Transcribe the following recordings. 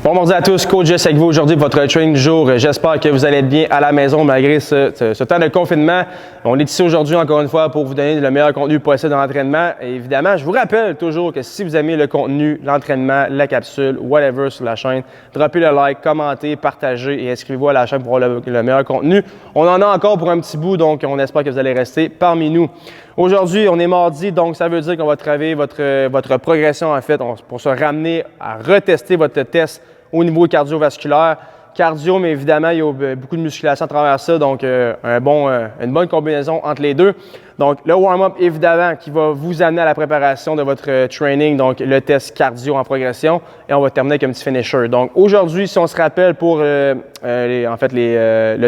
Bon mardi à tous, Coach Jess avec vous aujourd'hui pour votre training du jour. J'espère que vous allez être bien à la maison malgré ce temps de confinement. On est ici aujourd'hui encore une fois pour vous donner le meilleur contenu possible dans l'entraînement. Et évidemment, je vous rappelle toujours que si vous aimez le contenu, l'entraînement, la capsule, whatever sur la chaîne, droppez le like, commentez, partagez et inscrivez-vous à la chaîne pour avoir le meilleur contenu. On en a encore pour un petit bout, donc on espère que vous allez rester parmi nous. Aujourd'hui, on est mardi, donc ça veut dire qu'on va travailler votre progression en fait pour se ramener à retester votre test au niveau cardiovasculaire. Cardio, mais évidemment, il y a beaucoup de musculation à travers ça, donc une bonne combinaison entre les deux. Donc, le warm-up, évidemment, qui va vous amener à la préparation de votre training, donc le test cardio en progression, et on va terminer avec un petit finisher. Donc, aujourd'hui, si on se rappelle pour le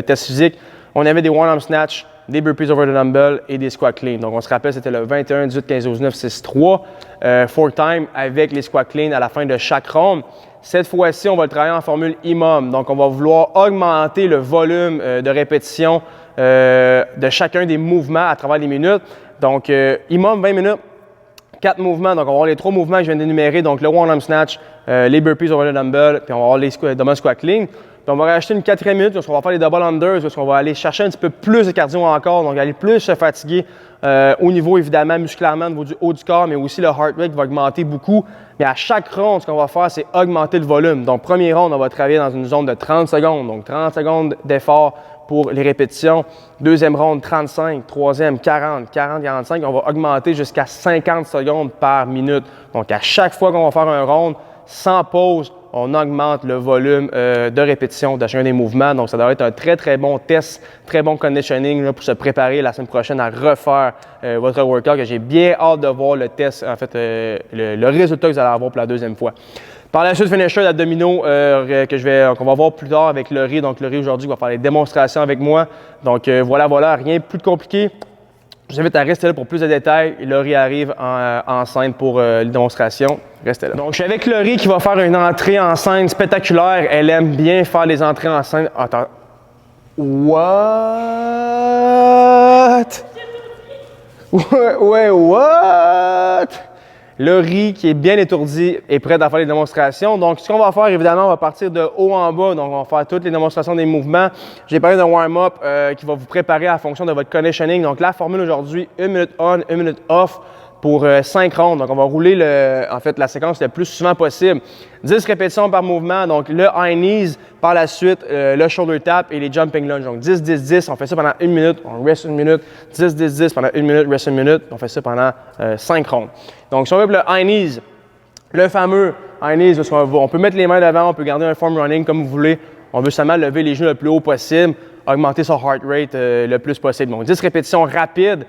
test physique, on avait des one-arm snatch, des burpees over the dumbbell et des squats clean. Donc, on se rappelle, c'était le 21, 18, 15, 12, 9, 6, 3, 4 time avec les squats clean à la fin de chaque round. Cette fois-ci, on va le travailler en formule IMOM. Donc, on va vouloir augmenter le volume de répétition de chacun des mouvements à travers les minutes. Donc, IMOM, 20 minutes, 4 mouvements. Donc, on va avoir les 3 mouvements que je viens d'énumérer. Donc, le one-arm snatch, les burpees over the dumbbell, puis on va avoir les dumbbell squat clean. Puis on va rajouter une 4e minute parce qu'on va faire les double unders, parce qu'on va aller chercher un petit peu plus de cardio encore, donc aller plus se fatiguer au niveau évidemment musculairement au niveau du haut du corps, mais aussi le heart rate va augmenter beaucoup. Mais à chaque ronde, ce qu'on va faire, c'est augmenter le volume. Donc, premier ronde, on va travailler dans une zone de 30 secondes, donc 30 secondes d'effort pour les répétitions. Deuxième ronde, 35. Troisième, 40, 40, 45. On va augmenter jusqu'à 50 secondes par minute. Donc, à chaque fois qu'on va faire un round, sans pause, on augmente le volume de répétition de chacun des mouvements. Donc, ça doit être un très bon test, très bon conditioning là, pour se préparer la semaine prochaine à refaire votre workout. J'ai bien hâte de voir le test, en fait, le résultat que vous allez avoir pour la deuxième fois. Par la suite, finisher d'abdominaux qu'on va voir plus tard avec Laurie. Donc, Laurie aujourd'hui va faire les démonstrations avec moi. Donc, voilà, rien de plus compliqué. Je vous invite à rester là pour plus de détails. Laurie arrive en scène pour les démonstrations. Restez là. Donc, je suis avec Laurie qui va faire une entrée en scène spectaculaire. Elle aime bien faire les entrées en scène. Attends. What? Ouais, what? Laurie, qui est bien étourdie, est prête à faire les démonstrations. Donc, ce qu'on va faire, évidemment, on va partir de haut en bas. Donc, on va faire toutes les démonstrations des mouvements. J'ai parlé d'un warm-up qui va vous préparer en fonction de votre conditioning. Donc, la formule aujourd'hui, 1 minute on, 1 minute off pour 5 rounds. Donc, on va rouler la séquence le plus souvent possible. 10 répétitions par mouvement. Donc, le high knees, par la suite, le shoulder tap et les jumping lunges. Donc, 10, 10, 10. On fait ça pendant 1 minute. On reste 1 minute. 10, 10, 10 pendant 1 minute, reste 1 minute. On fait ça pendant 5 rounds. Donc, si on veut le high knees, le fameux high knees, parce on peut mettre les mains devant, on peut garder un form running comme vous voulez. On veut seulement lever les genoux le plus haut possible, augmenter son heart rate le plus possible. Donc, 10 répétitions rapides.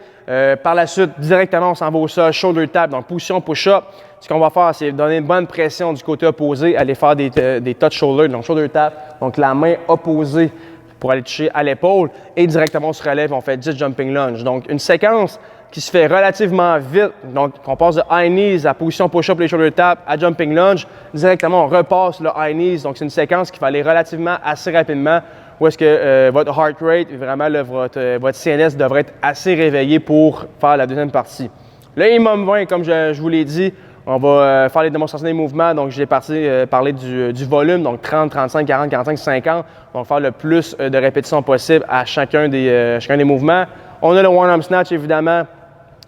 Par la suite, directement, on s'en va au sol, shoulder tap, donc position push-up. Ce qu'on va faire, c'est donner une bonne pression du côté opposé, aller faire des touch shoulder, donc shoulder tap, donc la main opposée pour aller toucher à l'épaule. Et directement, on se relève, on fait 10 jumping lunge. Donc, une séquence qui se fait relativement vite. Donc, on passe de high knees à position push-up, les shoulder tap, à jumping lunge. Directement, on repasse le high knees. Donc, c'est une séquence qui va aller relativement assez rapidement où est-ce que votre heart rate, vraiment votre CNS devrait être assez réveillé pour faire la deuxième partie. Le IMOM 20, comme je vous l'ai dit, on va faire les démonstrations des mouvements. Donc, j'ai parlé du volume, donc 30, 35, 40, 45, 50. On va faire le plus de répétitions possible à chacun des mouvements. On a le one-arm snatch, évidemment.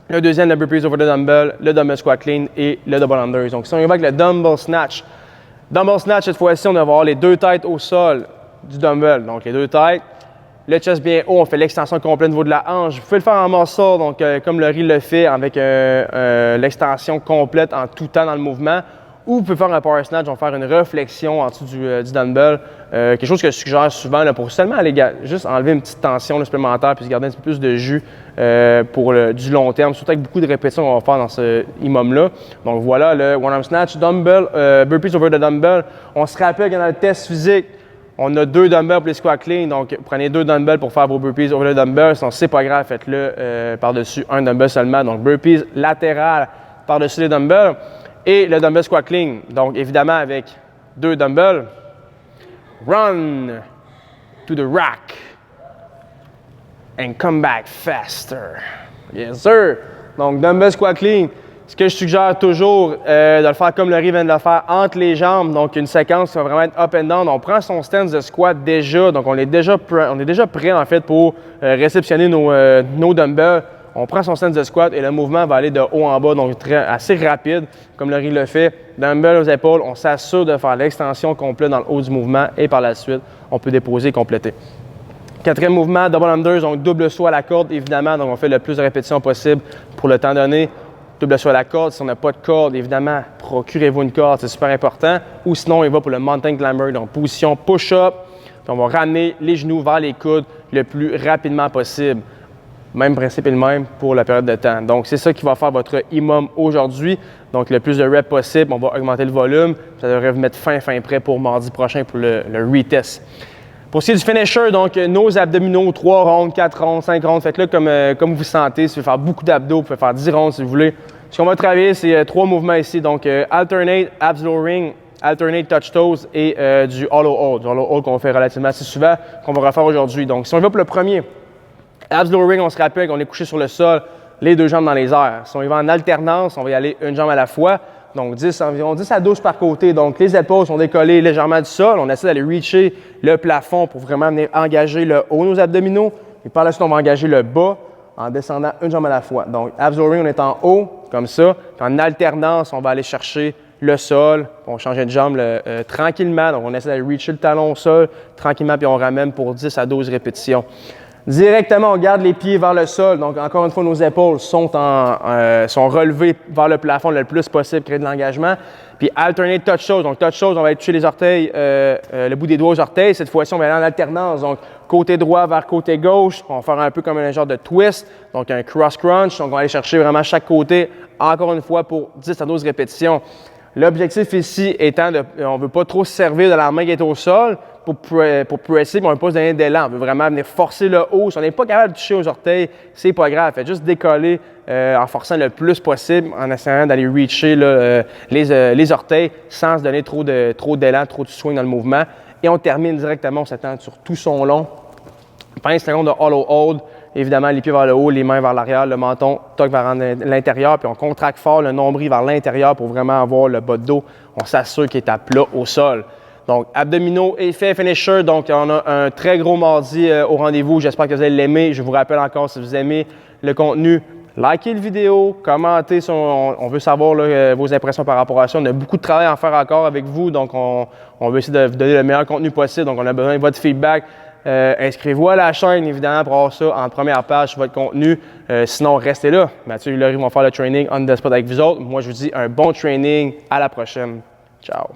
Le deuxième, le burpees over the dumbbell, le dumbbell squat clean et le double unders. Donc, si on y va avec le dumbbell snatch, cette fois-ci, on va avoir les 2 têtes au sol du dumbbell. Donc, les 2 têtes. Le chest bien haut, on fait l'extension complète au niveau de la hanche. Vous pouvez le faire en muscle, donc comme Laurie le fait, avec l'extension complète en tout temps dans le mouvement. Ou vous pouvez faire un power snatch, on va faire une réflexion en dessous du dumbbell. Quelque chose que je suggère souvent là, pour seulement aller juste enlever une petite tension là, supplémentaire puis se garder un petit peu plus de jus pour du long terme, surtout avec beaucoup de répétitions qu'on va faire dans ce IMOM-là. Donc voilà, le one-arm snatch, dumbbell, burpees over the dumbbell. On se rappelle qu'il y a dans le test physique, on a 2 dumbbells pour les squats clean, donc prenez 2 dumbbells pour faire vos burpees over the dumbbell. Sinon, c'est pas grave, faites-le par-dessus un dumbbell seulement. Donc, burpees latérales par-dessus les dumbbells. Et le dumbbell squat clean, donc évidemment avec 2 dumbbells. Run to the rack and come back faster. Yes, sir. Donc, dumbbell squat clean. Ce que je suggère toujours, de le faire comme Laurie vient de le faire, entre les jambes. Donc, une séquence qui va vraiment être up and down. On prend son stance de squat déjà. Donc, on est déjà prêt, en fait, pour réceptionner nos dumbbells. On prend son stance de squat et le mouvement va aller de haut en bas, donc assez rapide, comme Laurie le fait. Dumbbell aux épaules, on s'assure de faire l'extension complète dans le haut du mouvement et par la suite, on peut déposer et compléter. Quatrième mouvement, double unders, donc double saut à la corde, évidemment. Donc, on fait le plus de répétitions possible pour le temps donné. Double saut à la corde. Si on n'a pas de corde, évidemment, procurez-vous une corde, c'est super important. Ou sinon, il va pour le mountain climber, donc position push-up. Puis on va ramener les genoux vers les coudes le plus rapidement possible. Même principe est le même pour la période de temps. Donc, c'est ça qui va faire votre EMOM aujourd'hui. Donc, le plus de reps possible, on va augmenter le volume. Ça devrait vous mettre fin prêt pour mardi prochain pour le retest. Pour ce qui est du finisher, donc nos abdominaux, 3 rondes, 4 rondes, 5 rondes, faites-le comme vous sentez. Si vous voulez faire beaucoup d'abdos, vous pouvez faire 10 rondes si vous voulez. Ce qu'on va travailler, c'est 3 mouvements ici. Donc, alternate, abs lowering, alternate touch toes et du hollow hold. Du hollow hold qu'on fait relativement assez souvent, qu'on va refaire aujourd'hui. Donc, si on va pour le premier, abs lowering, on se rappelle qu'on est couché sur le sol, les 2 jambes dans les airs. Si on y va en alternance, on va y aller une jambe à la fois. Donc, environ 10 à 12 par côté. Donc, les épaules sont décollées légèrement du sol. On essaie d'aller reacher le plafond pour vraiment venir engager le haut de nos abdominaux. Et par la suite, on va engager le bas en descendant une jambe à la fois. Donc, abs lowering, on est en haut, comme ça. Puis en alternance, on va aller chercher le sol. On change de jambe tranquillement. Donc, on essaie d'aller reacher le talon au sol tranquillement, puis on ramène pour 10 à 12 répétitions. Directement, on garde les pieds vers le sol. Donc, encore une fois, nos épaules sont relevées vers le plafond le plus possible, créer de l'engagement. Puis, alternate touch toes. Donc, touch toes, on va aller toucher les orteils, le bout des doigts aux orteils. Cette fois-ci, on va aller en alternance. Donc, côté droit vers côté gauche. On va faire un peu comme un genre de twist. Donc, un cross crunch. Donc, on va aller chercher vraiment chaque côté, encore une fois, pour 10 à 12 répétitions. L'objectif ici étant on ne veut pas trop se servir de la main qui est au sol pour presser, mais on ne veut pas se donner d'élan. On veut vraiment venir forcer le haut. Si on n'est pas capable de toucher aux orteils, c'est pas grave. Faites juste décoller en forçant le plus possible, en essayant d'aller reacher les orteils sans se donner trop d'élan, trop de swing dans le mouvement. Et on termine directement, on s'attend sur tout son long. 15 secondes de hollow hold. Évidemment, les pieds vers le haut, les mains vers l'arrière, le menton toque vers l'intérieur, puis on contracte fort le nombril vers l'intérieur pour vraiment avoir le bas de dos. On s'assure qu'il est à plat au sol. Donc, abdominaux, effet, finisher. Donc, on a un très gros mardi au rendez-vous. J'espère que vous allez l'aimer. Je vous rappelle encore, si vous aimez le contenu, likez la vidéo, commentez. On veut savoir vos impressions par rapport à ça. On a beaucoup de travail à en faire encore avec vous. Donc, on veut essayer de vous donner le meilleur contenu possible. Donc, on a besoin de votre feedback. Inscrivez-vous à la chaîne, évidemment, pour avoir ça en première page sur votre contenu. Sinon, restez là. Mathieu et Laurie vont faire le training on the spot avec vous autres. Moi, je vous dis un bon training. À la prochaine. Ciao.